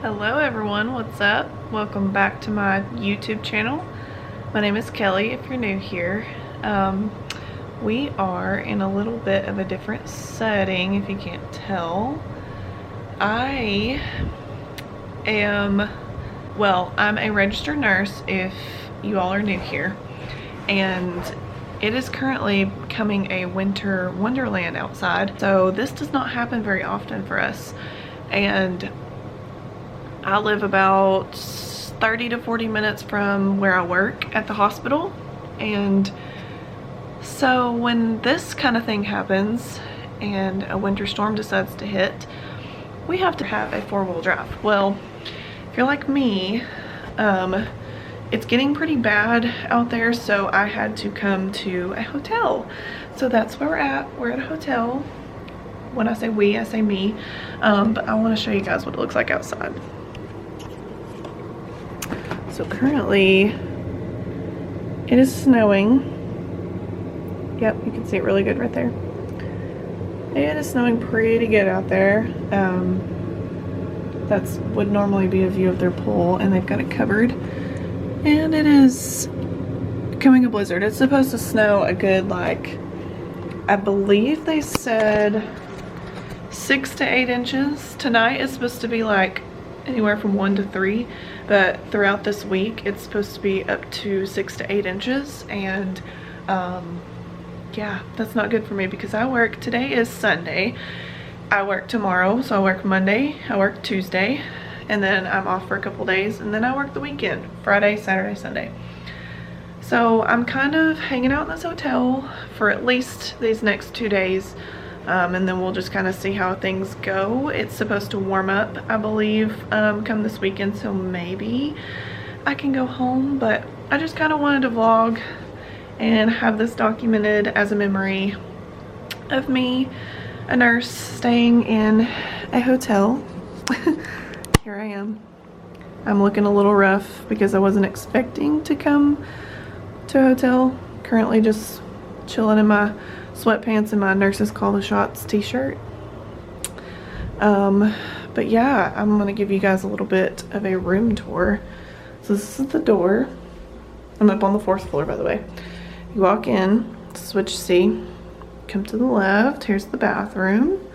Hello everyone, what's up? Welcome back to my YouTube channel. My name is Kelly if you're new here. We are in a little bit of a different setting if you can't tell. I'm a registered nurse if you all are new here, and it is currently becoming a winter wonderland outside, so this does not happen very often for us. And I live about 30 to 40 minutes from where I work at the hospital, and so when this kind of thing happens and a winter storm decides to hit, we have to have a four-wheel drive. Well, if you're like me, it's getting pretty bad out there, so I had to come to a hotel. So that's where we're at. We're at a hotel. When I say we, I say me, but I want to show you guys what it looks like outside. So currently it is snowing. Yep, you can see it really good right there. It is snowing pretty good out there. That's would normally be a view of their pool, and they've got it covered. And it is becoming a blizzard. It's supposed to snow a good, like, I believe they said 6 to 8 inches. Tonight is supposed to be like anywhere from 1 to 3, but throughout this week it's supposed to be up to 6 to 8 inches. And yeah, that's not good for me because I work. Today is Sunday. I work tomorrow, so I work Monday, I work Tuesday, and then I'm off for a couple days, and then I work the weekend, Friday, Saturday, Sunday. So I'm kind of hanging out in this hotel for at least these next 2 days. And then we'll just kind of see how things go. It's supposed to warm up, I believe, come this weekend, so maybe I can go home. But I just kind of wanted to vlog and have this documented as a memory of me, a nurse, staying in a hotel. Here I am. I'm looking a little rough because I wasn't expecting to come to a hotel. Currently just chilling in my sweatpants and my Nurses Call the Shots t-shirt. But yeah, I'm gonna give you guys a little bit of a room tour. So this is the door. I'm up on the 4th floor, by the way. You walk in, this is what you see. Come to the left, here's the bathroom.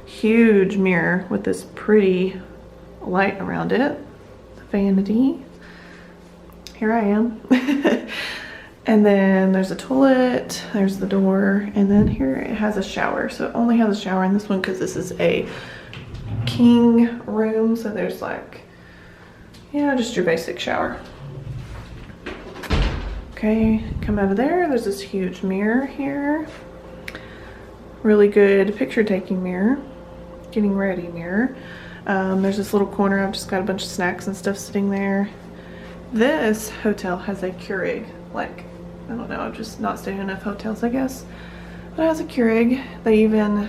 Huge mirror with this pretty light around it. The vanity. Here I am. And then there's a toilet, there's the door, and then here it has a shower. So it only has a shower in this one because this is a king room. So there's like, yeah, just your basic shower. Okay, come out of there. There's this huge mirror here. Really good picture taking mirror. Getting ready mirror. There's this little corner. I've just got a bunch of snacks and stuff sitting there. This hotel has a Keurig. Like, I don't know, I've just not stayed in enough hotels, I guess. But it has a Keurig. They even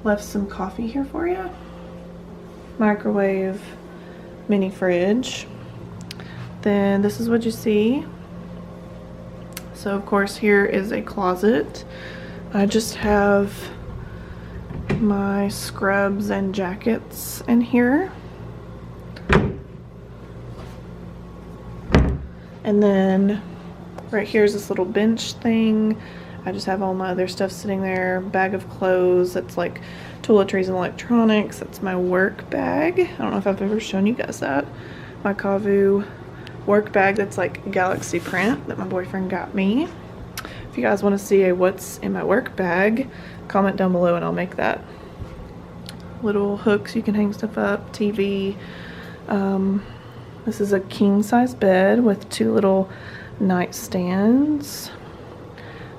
left some coffee here for you. Microwave, mini fridge. Then this is what you see. So of course here is a closet. I just have my scrubs and jackets in here. And then right here is this little bench thing. I just have all my other stuff sitting there. Bag of clothes. That's like toiletries and electronics. That's my work bag. I don't know if I've ever shown you guys that. My Kavu work bag that's like galaxy print that my boyfriend got me. If you guys want to see a what's in my work bag, comment down below and I'll make that. Little hooks you can hang stuff up. TV. This is a king size bed with 2 little nightstands.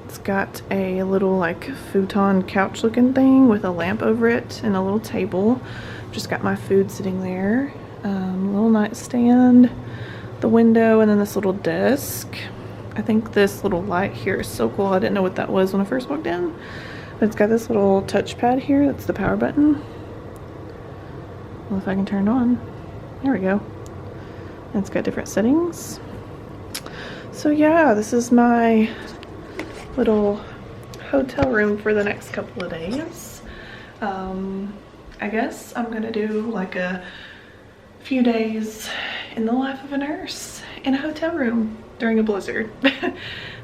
It's got a little like futon couch looking thing with a lamp over it and a little table. Just got my food sitting there. Little nightstand, the window, and then this little desk. I think this little light here is so cool. I didn't know what that was when I first walked in. But it's got this little touchpad here. That's the power button. Well, if I can turn it on. There we go. It's got different settings. So yeah, this is my little hotel room for the next couple of days. I guess I'm gonna do like a few days in the life of a nurse in a hotel room during a blizzard.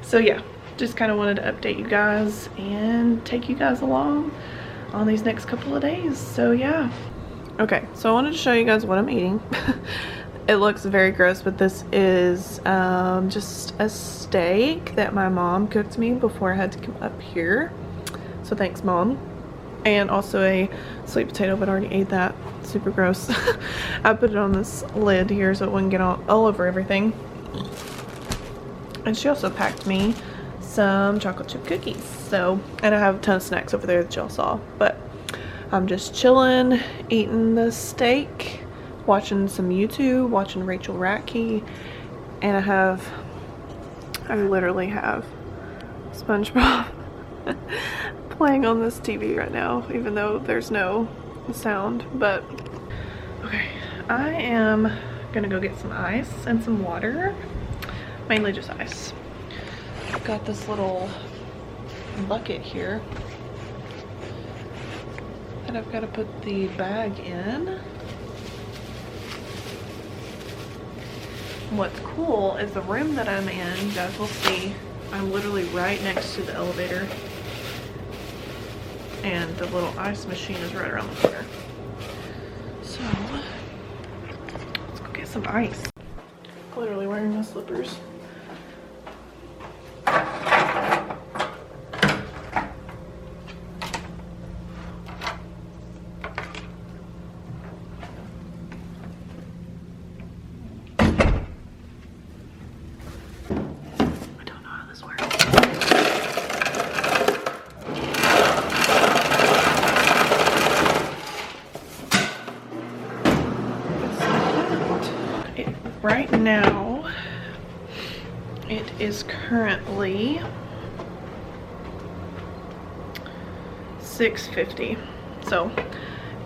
So yeah, just kind of wanted to update you guys and take you guys along on these next couple of days. So yeah. Okay, so I wanted to show you guys what I'm eating. It looks very gross, but this is just a steak that my mom cooked me before I had to come up here. So thanks, Mom. And also a sweet potato, but I already ate that. Super gross. I put it on this lid here so it wouldn't get all over everything. And she also packed me some chocolate chip cookies. So, and I have a ton of snacks over there that y'all saw. But I'm just chilling, eating the steak, watching some YouTube, watching Rachel Ratke, and I literally have SpongeBob playing on this TV right now, even though there's no sound. But okay, I am gonna go get some ice and some water, mainly just ice. I've got this little bucket here that I've got to put the bag in. What's cool is the room that I'm in, you guys will see, I'm literally right next to the elevator, and the little ice machine is right around the corner. So let's go get some ice. Literally wearing my slippers. Right now, it is currently 6:50, so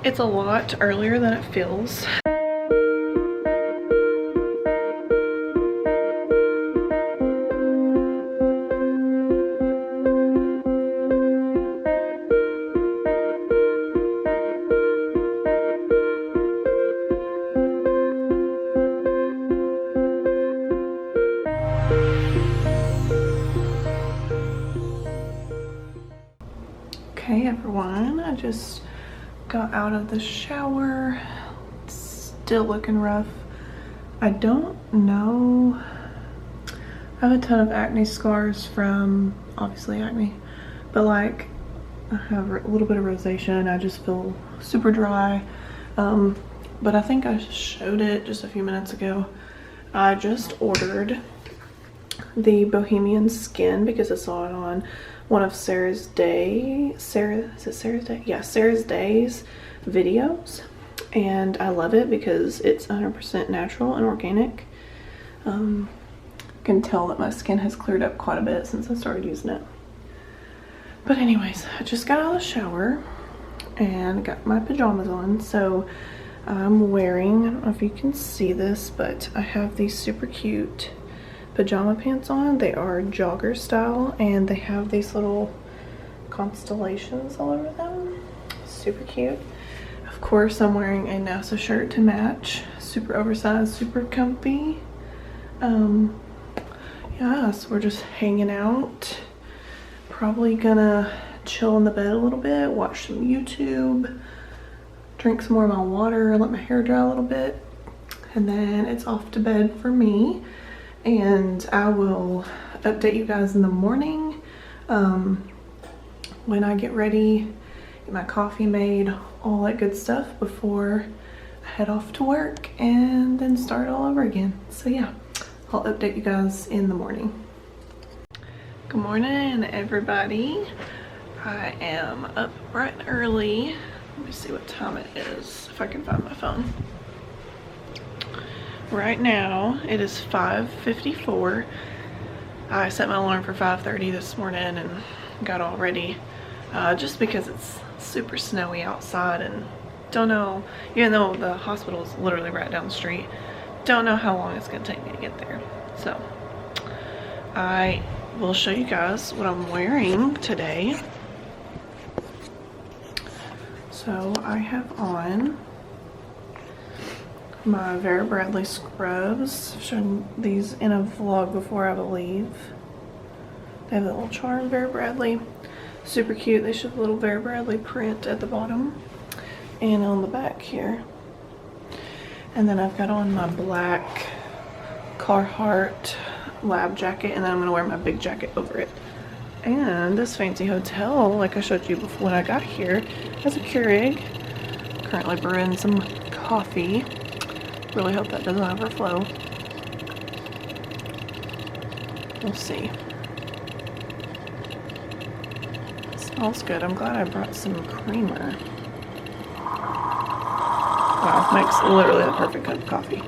it's a lot earlier than it feels. Okay everyone, I just got out of the shower. It's still looking rough. I don't know. I have a ton of acne scars from obviously acne, but like I have a little bit of rosacea. I just feel super dry. But I think I showed it just a few minutes ago. I just ordered the Bohemian Skin because I saw it on one of Sarah's Day's videos, and I love it because it's 100% natural and organic. Can tell that my skin has cleared up quite a bit since I started using it. But anyways, I just got out of the shower and got my pajamas on. So I'm wearing, I don't know if you can see this, but I have these super cute pajama pants on. They are jogger style and they have these little constellations all over them. Super cute. Of course, I'm wearing a NASA shirt to match. Super oversized, super comfy. Yeah, so we're just hanging out. Probably gonna chill in the bed a little bit, watch some YouTube, drink some more of my water, let my hair dry a little bit, and then it's off to bed for me. And I will update you guys in the morning when I get ready, get my coffee made, all that good stuff before I head off to work and then start all over again. So yeah, I'll update you guys in the morning. Good morning, everybody. I am up bright and early. Let me see what time it is, if I can find my phone. Right now, it is 5:54. I set my alarm for 5:30 this morning and got all ready just because it's super snowy outside and don't know, even though the hospital is literally right down the street, don't know how long it's going to take me to get there. So I will show you guys what I'm wearing today. So I have on my Vera Bradley scrubs. I've shown these in a vlog before, I believe. They have that little charm, Vera Bradley. Super cute. They show the little Vera Bradley print at the bottom and on the back here. And then I've got on my black Carhartt lab jacket, and then I'm gonna wear my big jacket over it. And this fancy hotel, like I showed you before when I got here, has a Keurig. Currently brewing some coffee. Really hope that doesn't overflow. We'll see. It smells good. I'm glad I brought some creamer. Wow, makes literally the perfect cup of coffee.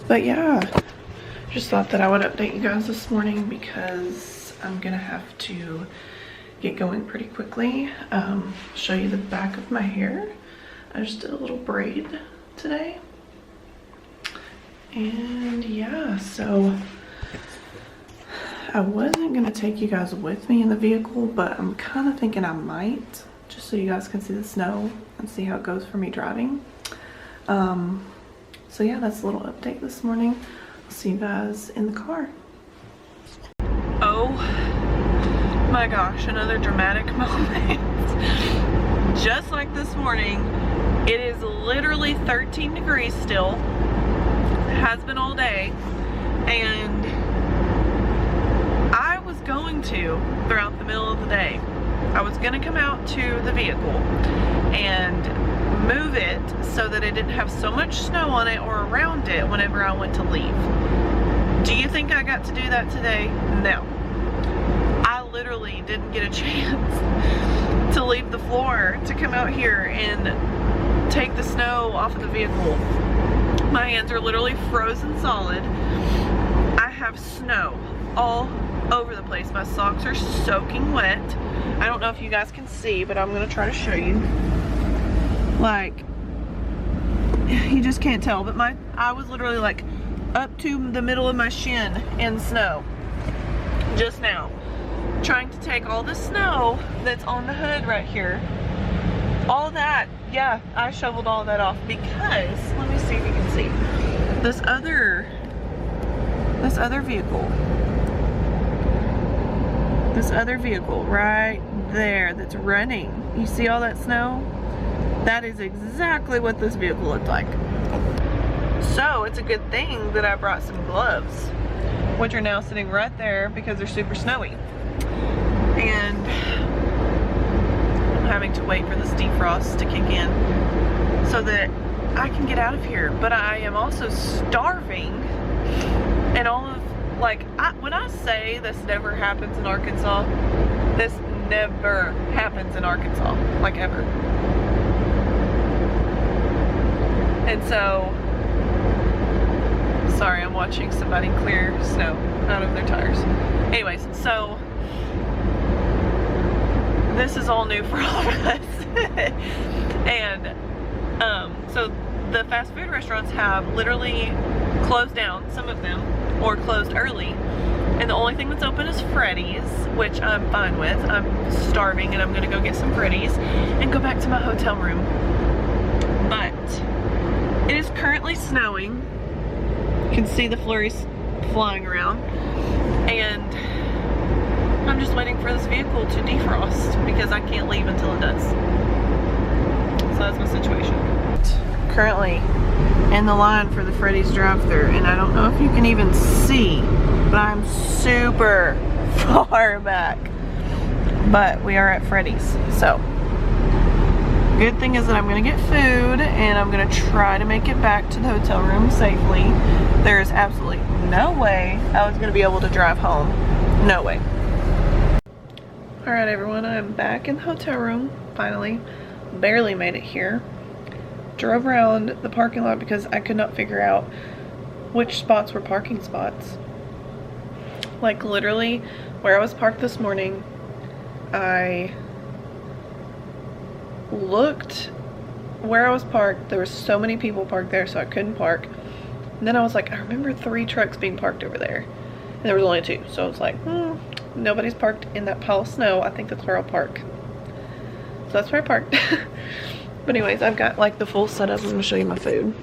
But yeah, just thought that I would update you guys this morning because I'm gonna have to get going pretty quickly. Show you the back of my hair. I just did a little braid today. And yeah, so I wasn't gonna take you guys with me in the vehicle, but I'm kind of thinking I might, just so you guys can see the snow and see how it goes for me driving. So yeah, that's a little update this morning. I'll see you guys in the car. Oh my gosh, another dramatic moment. Just like this morning, it is literally 13 degrees still. It has been all day. And I was going to, throughout the middle of the day, I was gonna come out to the vehicle and move it so that it didn't have so much snow on it or around it whenever I went to leave. Do you think I got to do that today? No. I literally didn't get a chance to leave the floor to come out here and take the snow off of the vehicle. My hands are literally frozen solid. I have snow all over the place. My socks are soaking wet. I don't know if you guys can see, but I'm gonna try to show you. Like, you just can't tell, but I was literally like up to the middle of my shin in snow just now, trying to take all the snow that's on the hood right here. All that, yeah, I shoveled all that off because, let me see if you can see, this other vehicle right there that's running, you see all that snow? That is exactly what this vehicle looked like. So it's a good thing that I brought some gloves, which are now sitting right there because they're super snowy. And I'm having to wait for this defrost to kick in so that I can get out of here. But I am also starving, and all of, like, when I say this never happens in Arkansas, this never happens in Arkansas, like ever. And so, sorry, I'm watching somebody clear snow out of their tires. Anyways, so this is all new for all of us. And so the fast food restaurants have literally closed down, some of them, or closed early. And the only thing that's open is Freddy's, which I'm fine with. I'm starving and I'm gonna go get some Freddy's and go back to my hotel room. But it is currently snowing. You can see the flurries flying around. And I'm just waiting for this vehicle to defrost because I can't leave until it does. So that's my situation. Currently in the line for the Freddy's drive-thru, and I don't know if you can even see, but I'm super far back. But we are at Freddy's, so good thing is that I'm gonna get food and I'm gonna try to make it back to the hotel room safely. There is absolutely no way I was gonna be able to drive home. No way. Alright everyone, I'm back in the hotel room, finally. Barely made it here. Drove around the parking lot because I could not figure out which spots were parking spots. Like literally where I was parked this morning, I looked where I was parked. There were so many people parked there, so I couldn't park. And then I was like, I remember 3 trucks being parked over there. And there was only 2. So I was like, nobody's parked in that pile of snow. I think that's where I'll park. So that's where I parked. But anyways, I've got like the full setup. I'm gonna show you my food.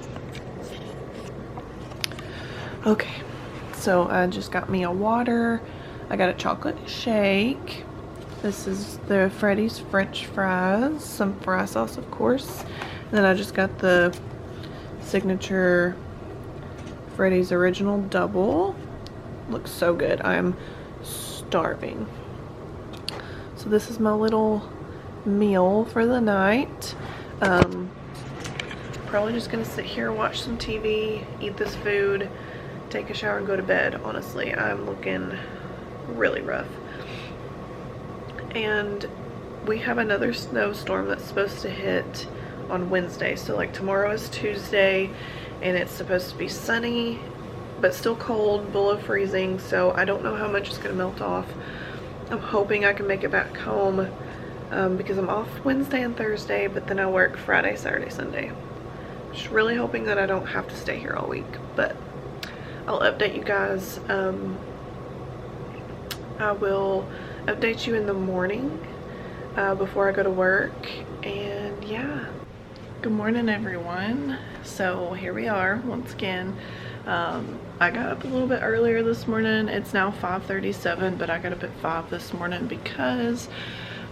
Okay, so I just got me a water. I got a chocolate shake. This is the Freddy's French fries, some fry sauce of course. And then I just got the signature Freddy's Original Double. Looks so good. I'm starving. So this is my little meal for the night. Probably just gonna sit here, watch some TV, eat this food, take a shower and go to bed. Honestly, I'm looking really rough. And we have another snowstorm that's supposed to hit on Wednesday. So like tomorrow is Tuesday and it's supposed to be sunny but still cold, below freezing. So I don't know how much it's gonna melt off. I'm hoping I can make it back home because I'm off Wednesday and Thursday, but then I work Friday, Saturday, Sunday. Just really hoping that I don't have to stay here all week, but I'll update you guys. I will update you in the morning before I go to work. And yeah, good morning everyone. So here we are once again. I got up a little bit earlier this morning. It's now 5:37, but I got up at 5 this morning because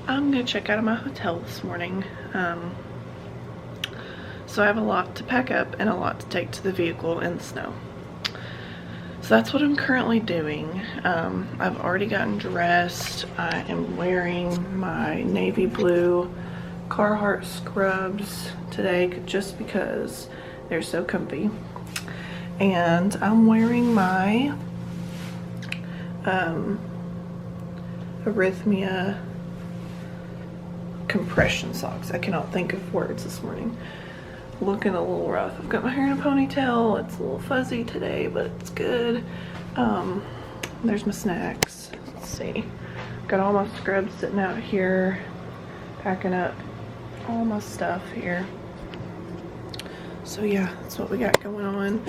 I'm gonna check out of my hotel this morning. So I have a lot to pack up and a lot to take to the vehicle in the snow. So that's what I'm currently doing. I've already gotten dressed. I am wearing my navy blue Carhartt scrubs today just because they're so comfy. And I'm wearing my Arrhythmia compression socks. I cannot think of words this morning. Looking a little rough. I've got my hair in a ponytail. It's a little fuzzy today, but it's good. There's my snacks. Let's see. Got all my scrubs sitting out here, packing up all my stuff here. So yeah, that's what we got going on.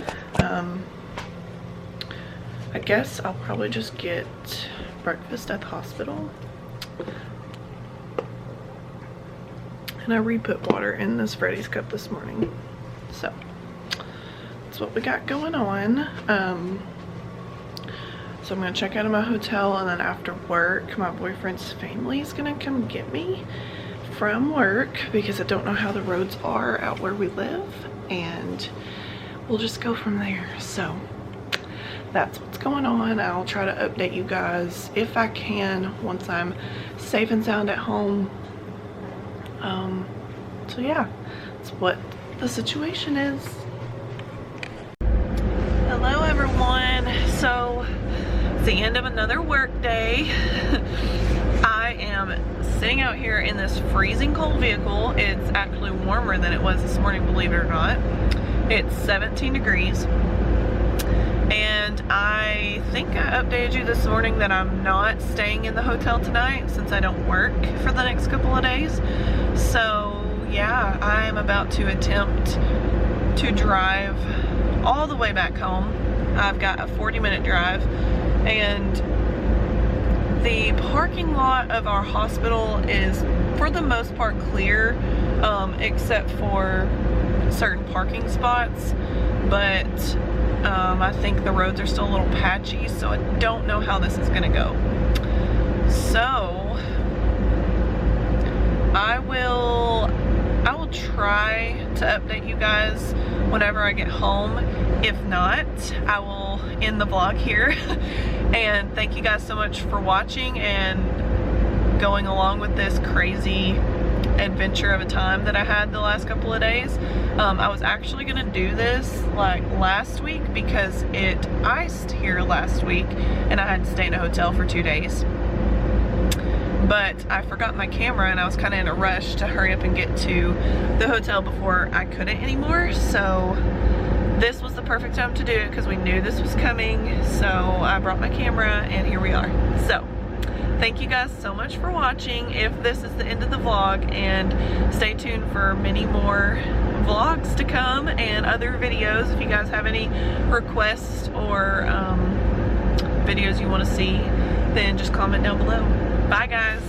I guess I'll probably just get breakfast at the hospital. And I re-put water in this Freddy's cup this morning. So that's what we got going on. So I'm gonna check out of my hotel, and then after work, my boyfriend's family is gonna come get me from work because I don't know how the roads are out where we live, and we'll just go from there. So that's what's going on. I'll try to update you guys if I can once I'm safe and sound at home. So yeah, that's what the situation is. Hello everyone. So it's the end of another work day. I am sitting out here in this freezing cold vehicle. It's actually warmer than it was this morning, believe it or not. It's 17 degrees. And I think I updated you this morning that I'm not staying in the hotel tonight since I don't work for the next couple of days. So yeah, I'm about to attempt to drive all the way back home. I've got a 40-minute drive, and the parking lot of our hospital is for the most part clear, except for certain parking spots, but I think the roads are still a little patchy, so I don't know how this is gonna go. So I will try to update you guys whenever I get home. If not, I will end the vlog here. And thank you guys so much for watching and going along with this crazy adventure of a time that I had the last couple of days. I was actually gonna do this like last week because it iced here last week and I had to stay in a hotel for 2 days. But I forgot my camera and I was kind of in a rush to hurry up and get to the hotel before I couldn't anymore. So this was the perfect time to do it because we knew this was coming. So I brought my camera and here we are. So thank you guys so much for watching. If this is the end of the vlog, and stay tuned for many more vlogs to come and other videos. If you guys have any requests or videos you want to see, then just comment down below. Bye guys.